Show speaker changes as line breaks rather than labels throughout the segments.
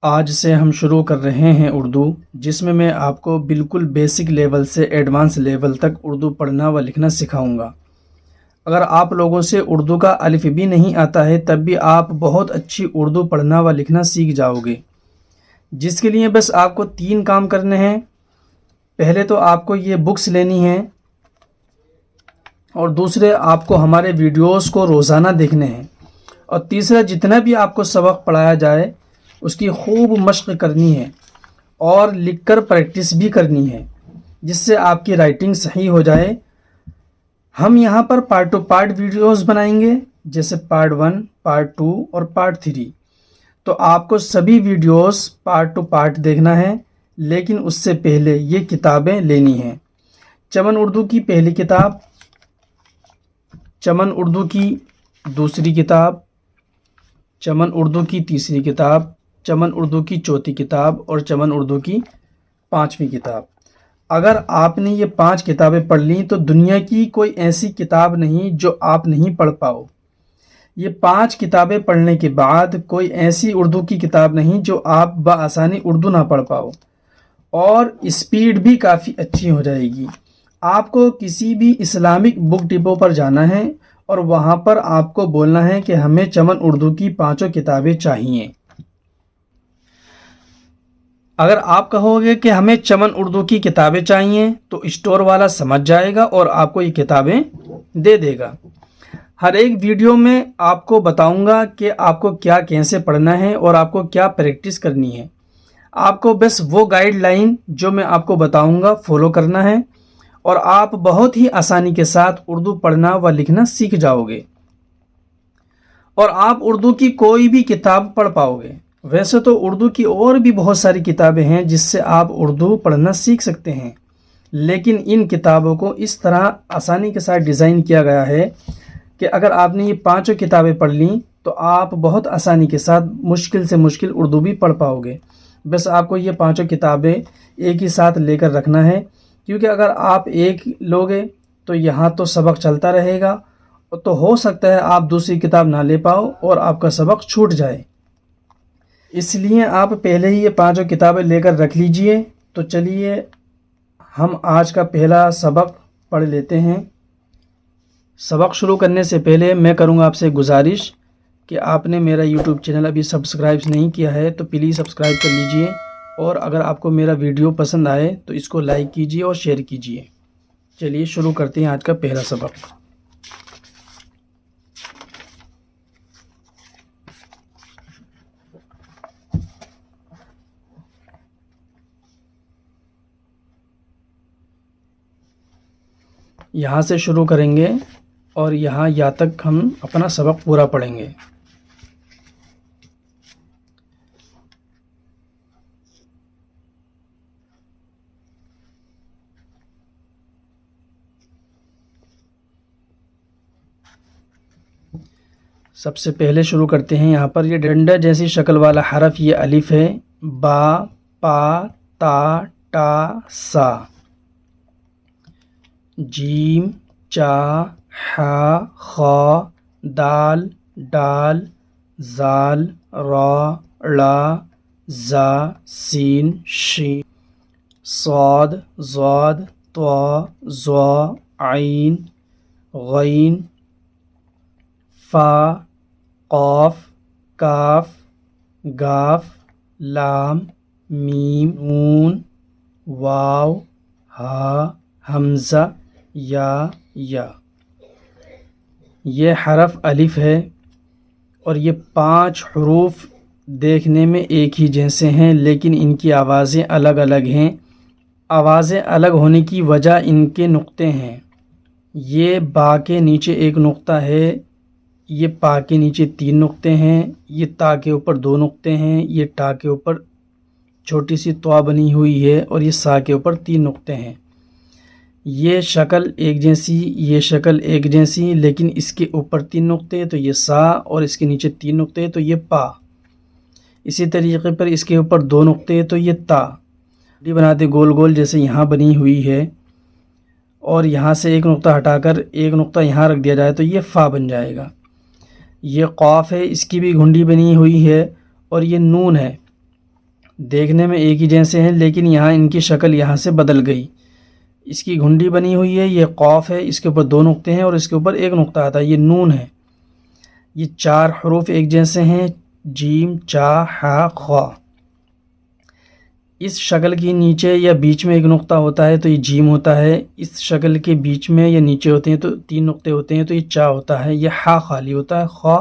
آج سے ہم شروع کر رہے ہیں اردو، جس میں آپ کو بالکل بیسک لیول سے ایڈوانس لیول تک اردو پڑھنا و لکھنا سکھاؤں گا۔ اگر آپ لوگوں سے اردو کا الف بھی نہیں آتا ہے تب بھی آپ بہت اچھی اردو پڑھنا و لکھنا سیکھ جاؤ گے، جس کے لیے بس آپ کو 3 کام کرنے ہیں۔ پہلے تو آپ کو یہ بکس لینی ہے، اور دوسرے آپ کو ہمارے ویڈیوز کو روزانہ دیکھنے ہیں، اور تیسرا جتنا بھی آپ کو سبق پڑھایا جائے اس کی خوب مشق کرنی ہے اور لکھ کر پریکٹس بھی کرنی ہے، جس سے آپ کی رائٹنگ صحیح ہو جائے۔ ہم یہاں پر پارٹ ٹو پارٹ ویڈیوز بنائیں گے، جیسے پارٹ 1، پارٹ 2 اور پارٹ 3۔ تو آپ کو سبھی ویڈیوز پارٹ ٹو پارٹ دیکھنا ہے، لیکن اس سے پہلے یہ کتابیں لینی ہیں۔ چمن اردو کی پہلی کتاب، چمن اردو کی دوسری کتاب، چمن اردو کی تیسری کتاب، چمن اردو کی چوتھی کتاب اور چمن اردو کی 5ویں کتاب۔ اگر آپ نے یہ 5 کتابیں پڑھ لیں تو دنیا کی کوئی ایسی کتاب نہیں جو آپ نہیں پڑھ پاؤ۔ یہ 5 کتابیں پڑھنے کے بعد کوئی ایسی اردو کی کتاب نہیں جو آپ بآسانی اردو نہ پڑھ پاؤ، اور اسپیڈ بھی کافی اچھی ہو جائے گی۔ آپ کو کسی بھی اسلامک بک ڈپو پر جانا ہے اور وہاں پر آپ کو بولنا ہے کہ ہمیں چمن اردو کی 5 کتابیں چاہیے۔ اگر آپ کہو گے کہ ہمیں چمن اردو کی کتابیں چاہیے تو اسٹور والا سمجھ جائے گا اور آپ کو یہ کتابیں دے دے گا۔ ہر ایک ویڈیو میں آپ کو بتاؤں گا کہ آپ کو کیا کیسے پڑھنا ہے اور آپ کو کیا پریکٹس کرنی ہے۔ آپ کو بس وہ گائیڈ لائن جو میں آپ کو بتاؤں گا فالو کرنا ہے، اور آپ بہت ہی آسانی کے ساتھ اردو پڑھنا و لکھنا سیکھ جاؤ گے، اور آپ اردو کی کوئی بھی کتاب پڑھ پاؤ گے۔ ویسے تو اردو کی اور بھی بہت ساری کتابیں ہیں جس سے آپ اردو پڑھنا سیکھ سکتے ہیں، لیکن ان کتابوں کو اس طرح آسانی کے ساتھ ڈیزائن کیا گیا ہے کہ اگر آپ نے یہ 5 کتابیں پڑھ لیں تو آپ بہت آسانی کے ساتھ مشکل سے مشکل اردو بھی پڑھ پاؤ گے۔ بس آپ کو یہ 5 کتابیں ایک ہی ساتھ لے کر رکھنا ہے، کیونکہ اگر آپ ایک لوگے تو یہاں تو سبق چلتا رہے گا، تو ہو سکتا ہے آپ دوسری کتاب نہ لے پاؤ اور آپ کا سبق چھوٹ جائے۔ اس لیے آپ پہلے ہی یہ 5 کتابیں لے کر رکھ لیجئے۔ تو چلیے ہم آج کا پہلا سبق پڑھ لیتے ہیں۔ سبق شروع کرنے سے پہلے میں کروں گا آپ سے گزارش کہ آپ نے میرا یوٹیوب چینل ابھی سبسکرائب نہیں کیا ہے تو پلیز سبسکرائب کر لیجئے، اور اگر آپ کو میرا ویڈیو پسند آئے تو اس کو لائک کیجئے اور شیئر کیجئے۔ چلیے شروع کرتے ہیں آج کا پہلا سبق۔ یہاں سے شروع کریں گے اور یہاں یا تک ہم اپنا سبق پورا پڑھیں گے۔ سب سے پہلے شروع کرتے ہیں، یہاں پر یہ ڈنڈا جیسی شکل والا حرف یہ الف ہے، با، پا، تا، ٹا، سا۔ جیم، چا، حا، خا، دال، ڈال، زال، را، ڑا، زا، سین، شین، صاد، ضاد، طا، ظا، عین، غین، فا، قاف، کاف، گاف، لام، میم، نون، واو، ہا، حمزہ، یا۔ یہ حرف الف ہے، اور یہ 5 حروف دیکھنے میں ایک ہی جیسے ہیں لیکن ان کی آوازیں الگ الگ ہیں۔ آوازیں الگ ہونے کی وجہ ان کے نقطے ہیں۔ یہ با کے نیچے ایک نقطہ ہے، یہ پا کے نیچے 3 نقطے ہیں، یہ تا کے اوپر 2 نقطے ہیں، یہ ٹا کے اوپر چھوٹی سی طا بنی ہوئی ہے، اور یہ سا کے اوپر 3 نقطے ہیں۔ یہ شکل ایک جیسی، یہ شکل ایک جیسی، لیکن اس کے اوپر 3 نقطے تو یہ سا، اور اس کے نیچے 3 نقطے تو یہ پا۔ اسی طریقے پر اس کے اوپر 2 نقطے تو یہ تا۔ بناتے گول گول جیسے یہاں بنی ہوئی ہے، اور یہاں سے ایک نقطہ ہٹا کر ایک نقطہ یہاں رکھ دیا جائے تو یہ فا بن جائے گا۔ یہ قاف ہے، اس کی بھی گھنڈی بنی ہوئی ہے، اور یہ نون ہے، دیکھنے میں ایک ہی جیسے ہیں لیکن یہاں ان کی شکل یہاں سے بدل گئی. اس کی گھنڈی بنی ہوئی ہے. یہ قاف ہے, اس کے اوپر 2 نقطے ہیں اور اس کے اوپر 1 نقطہ آتا ہے. یہ نون ہے. یہ 4 حروف ایک جیسے ہیں, جیم, چا, ہا, خا. اس شکل کے نیچے یا بیچ میں 1 نقطہ ہوتا ہے تو یہ جیم ہوتا ہے. اس شکل کے بیچ میں یا نیچے ہوتے ہیں تو 3 نقطے ہوتے ہیں تو یہ چا ہوتا ہے. یہ ہا خالی ہوتا ہے. خا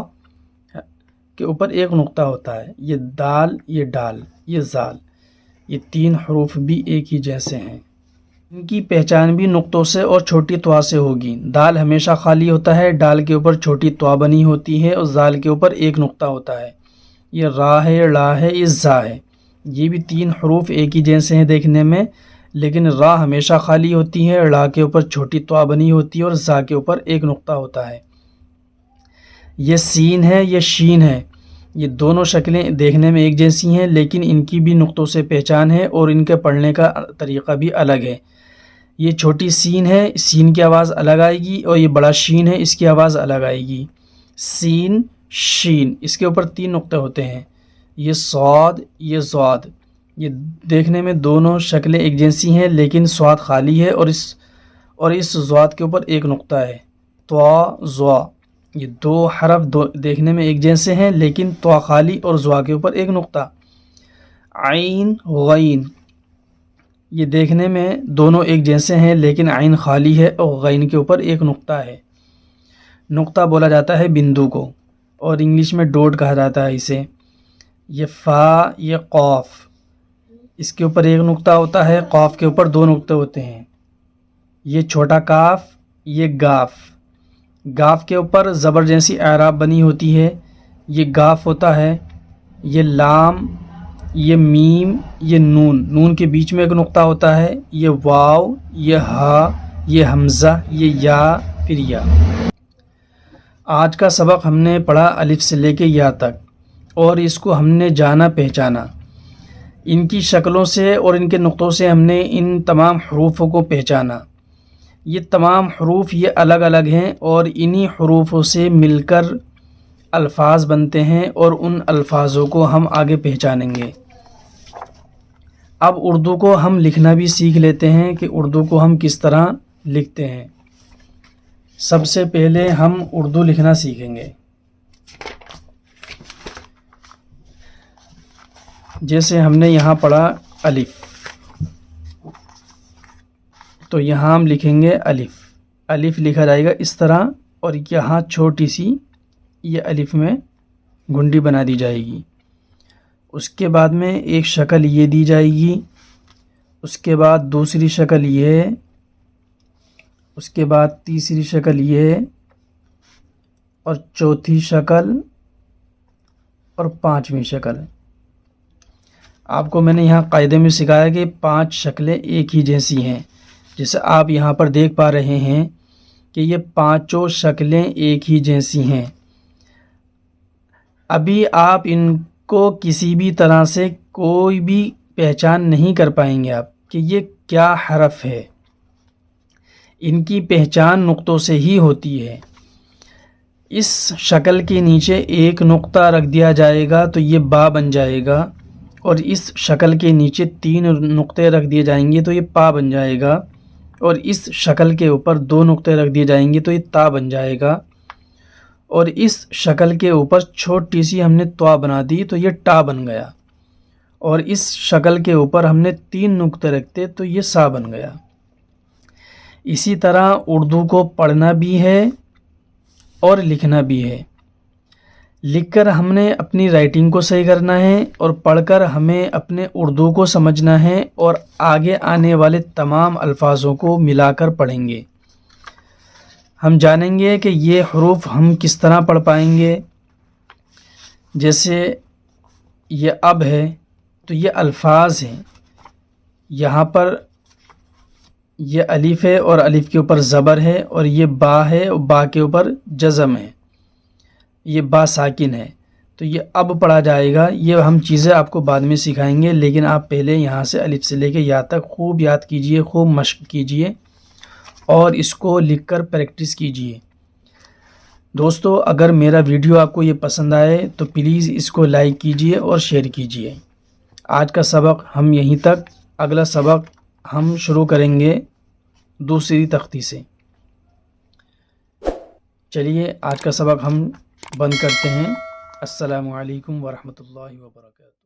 کے اوپر 1 نقطہ ہوتا ہے. یہ دال, یہ ڈال, یہ زال. یہ 3 حروف بھی ایک ہی جیسے ہیں. ان کی پہچان بھی نقطوں سے اور چھوٹی طوا سے ہوگی. دال ہمیشہ خالی ہوتا ہے, ڈال کے اوپر چھوٹی طوا بنی ہوتی ہے اور زال کے اوپر 1 نقطہ ہوتا ہے. یہ را ہے, لا ہے, یہ زا ہے. یہ بھی 3 حروف ایک ہی جیسے ہیں دیکھنے میں, لیکن را ہمیشہ خالی ہوتی ہے, لا کے اوپر چھوٹی طوا بنی ہوتی ہے اور زا کے اوپر 1 نقطہ ہوتا ہے. یہ سین ہے, یہ شین ہے. یہ دونوں شکلیں دیکھنے میں ایک جیسی ہیں لیکن ان کی بھی نقطوں سے پہچان ہے اور ان کے پڑھنے کا طریقہ بھی الگ ہے. یہ چھوٹی سین ہے, سین کی آواز الگ آئے گی, اور یہ بڑا شین ہے, اس کی آواز الگ آئے گی. سین, شین, اس کے اوپر 3 نقطے ہوتے ہیں. یہ صاد, یہ ضاد. یہ دیکھنے میں دونوں شکلیں ایک جیسی ہیں لیکن صاد خالی ہے اور اس ضاد کے اوپر 1 نقطہ ہے. طوا, ضوا. یہ 2 حرف دیکھنے میں ایک جیسے ہیں لیکن طوا خالی اور ضوا کے اوپر 1 نقطہ. عین, غین. یہ دیکھنے میں دونوں ایک جیسے ہیں لیکن عین خالی ہے اور غین کے اوپر 1 نقطہ ہے. نقطہ بولا جاتا ہے بندو کو, اور انگلش میں ڈوٹ کہا جاتا ہے اسے. یہ فا, یہ قاف. اس کے اوپر 1 نقطہ ہوتا ہے, قاف کے اوپر 2 نقطے ہوتے ہیں. یہ چھوٹا کاف, یہ گاف. گاف کے اوپر زبر جیسی اعراب بنی ہوتی ہے. یہ گاف ہوتا ہے. یہ لام, یہ میم, یہ نون. نون کے بیچ میں 1 نقطہ ہوتا ہے. یہ واو, یہ ہا, یہ حمزہ, یہ یا, پھر یا. آج کا سبق ہم نے پڑھا الف سے لے کے یا تک, اور اس کو ہم نے جانا پہچانا. ان کی شکلوں سے اور ان کے نقطوں سے ہم نے ان تمام حروفوں کو پہچانا. یہ تمام حروف یہ الگ الگ ہیں اور انہی حروفوں سے مل کر الفاظ بنتے ہیں, اور ان الفاظوں کو ہم آگے پہچانیں گے. اب اردو کو ہم لکھنا بھی سیکھ لیتے ہیں کہ اردو کو ہم کس طرح لکھتے ہیں. سب سے پہلے ہم اردو لکھنا سیکھیں گے. جیسے ہم نے یہاں پڑھا الف, تو یہاں ہم لکھیں گے الف. الف لکھا جائے گا اس طرح, اور یہاں چھوٹی سی یہ الف میں گھنڈی بنا دی جائے گی. اس کے بعد میں ایک شکل یہ دی جائے گی, اس کے بعد دوسری شکل یہ, اس کے بعد تیسری شکل یہ, اور چوتھی شکل, اور 5ویں شکل. آپ کو میں نے یہاں قاعدے میں سکھایا کہ 5 شکلیں ایک ہی جیسی ہیں. جیسے آپ یہاں پر دیکھ پا رہے ہیں کہ یہ 5 شکلیں ایک ہی جیسی ہیں. ابھی آپ ان کو کسی بھی طرح سے کوئی بھی پہچان نہیں کر پائیں گے آپ کہ یہ کیا حرف ہے. ان کی پہچان نقطوں سے ہی ہوتی ہے. اس شکل کے نیچے 1 نقطہ رکھ دیا جائے گا تو یہ با بن جائے گا, اور اس شکل کے نیچے 3 نقطے رکھ دیے جائیں گے تو یہ پا بن جائے گا, اور اس شکل کے اوپر 2 نقطے رکھ دیے جائیں گے تو یہ تا بن جائے گا, اور اس شکل کے اوپر چھوٹی سی ہم نے طوا بنا دی تو یہ ٹا بن گیا, اور اس شکل کے اوپر ہم نے 3 نقطے رکھتے تو یہ سا بن گیا. اسی طرح اردو کو پڑھنا بھی ہے اور لکھنا بھی ہے. لکھ کر ہم نے اپنی رائٹنگ کو صحیح کرنا ہے, اور پڑھ کر ہمیں اپنے اردو کو سمجھنا ہے, اور آگے آنے والے تمام الفاظوں کو ملا کر پڑھیں گے. ہم جانیں گے کہ یہ حروف ہم کس طرح پڑھ پائیں گے. جیسے یہ اب ہے تو یہ الفاظ ہیں, یہاں پر یہ الف ہے اور الف کے اوپر زبر ہے, اور یہ با ہے اور با کے اوپر جزم ہے, یہ با ساکن ہے, تو یہ اب پڑھا جائے گا. یہ ہم چیزیں آپ کو بعد میں سکھائیں گے, لیکن آپ پہلے یہاں سے الف سے لے کے یا تک خوب یاد کیجئے, خوب مشق کیجئے, اور اس کو لکھ کر پریکٹس کیجئے. دوستو, اگر میرا ویڈیو آپ کو یہ پسند آئے تو پلیز اس کو لائک کیجئے اور شیئر کیجئے. آج کا سبق ہم یہیں تک، اگلا سبق ہم شروع کریں گے دوسری تختی سے۔ چلیے آج کا سبق ہم بند کرتے ہیں۔ السلام علیکم ورحمۃ اللہ وبرکاتہ۔